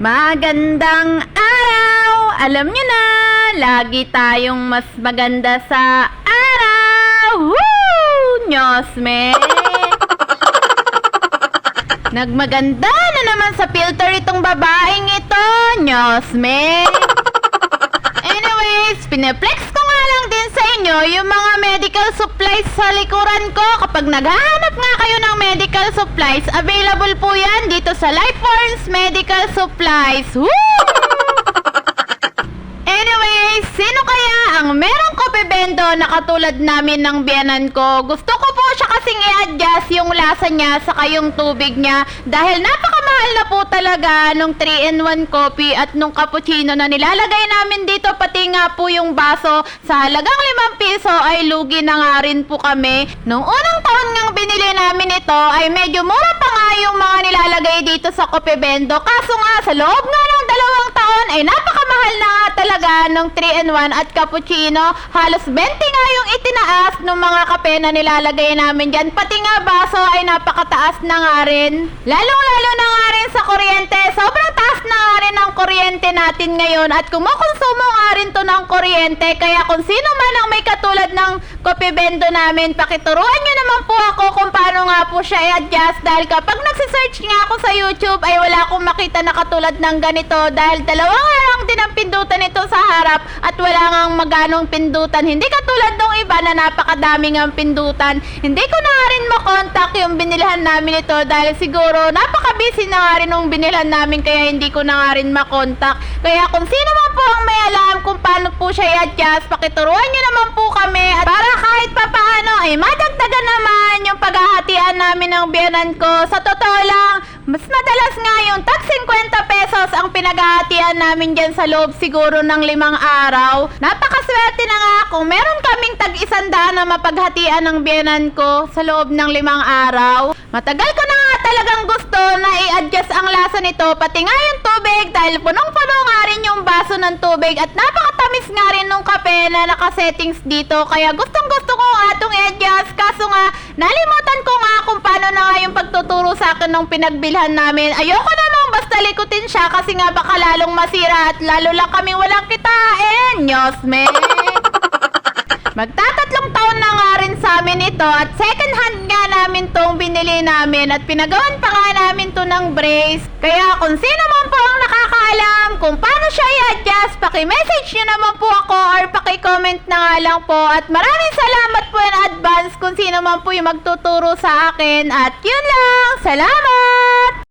Magandang araw! Alam nyo na, lagi tayong mas maganda sa araw! Woo! Nyosme! Nagmaganda na naman sa filter itong babaeng ito, Nyosme! Anyways, pineplex ko nga lang din sa inyo yung mga medical supplies sa likuran ko. Kapag naghahanap nga kayo ng medical supplies, available po yan dito sa Lifeforms Medical Supplies. Woo! Anyways, sino kaya ang merong kopebendo na katulad namin ng biyanan ko? Gusto ko po siya kasing i-adjust yung lasa niya saka yung tubig niya dahil napakamahal na po talaga nung 3-in-1 coffee at nung cappuccino na nilalagay namin dito, pati nga po yung baso sa halagang 5 piso ay lugi na nga rin po kami. Nung unang taon ngang binili namin ito ay medyo mura pa nga yung mga nilalagay dito sa kopebendo, kaso nga sa loob nga ng 2 taon ay napakamahal na nga talaga nung 3-in-1 at cappuccino. Halos 20 nga yung itinaas ng mga kape na nilalagay namin dyan, pati nga baso ay napakataas na nga rin. Lalong-lalo na nga rin sa kuryente, sobrang taas na nga rin ang kuryente natin ngayon at kumukonsumo nga rin to ng kuryente. Kaya kung sino man ang may katulad ng kopebendo namin, pakituruan nyo naman po ako kung paano nga po siya i-adjust dahil kapag nagsisearch nga ako sa YouTube ay wala akong makita na katulad ng ganito dahil dalawa nga lang din ang pindutan nito sa harap at wala ngang maganong pindutan. Hindi katulad ng iba na napakadaming ang pindutan. Hindi ko na nga rin makontak yung binilhan namin ito dahil siguro napaka-busy na nga rin nung binilhan namin kaya hindi ko na nga rin makontak. Kaya kung sino man po ang may alam kung paano po siya i-adjust, pakituruan nyo naman po kami at para kahit papaano ay madagdagan naman yung paghahatian namin ng biyanan ko. Sa totoo lang, mas madalas nga yung tag 50 pesos ang pinaghahatian namin dyan sa loob siguro ng 5 araw. Napakaswerte na nga kung meron kaming tag 100 na mapaghatian ng biyanan ko sa loob ng 5 araw. Matagal ko na nga talagang gusto na i-adjust ang lasa nito, pati nga yung tubig dahil punong-puno nga rin yung baso ng tubig at napakatamis nga rin nung kape na nakasettings dito. Kaya gustong-gusto ko nga itong i-adjust, kaso nga nalimutan ko nga kung paano na nga yung pagtuturo sa akin ng pinagbilhan namin. Ayoko namang basta likutin siya kasi nga baka lalong masira at lalo lang kaming walang kitain. Nyosme! Magtatatlong taon na nga rin sa amin ito at second hand nga namin tong binili namin at pinagawan pa nga namin to ng brace. Kaya kung sino man po ang nakakaalam kung paano siya i-adjust, paki-message nyo naman po ako or paki-comment na nga lang po at maraming salamat po in advance kung sino man po yung magtuturo sa akin at yun lang, salamat!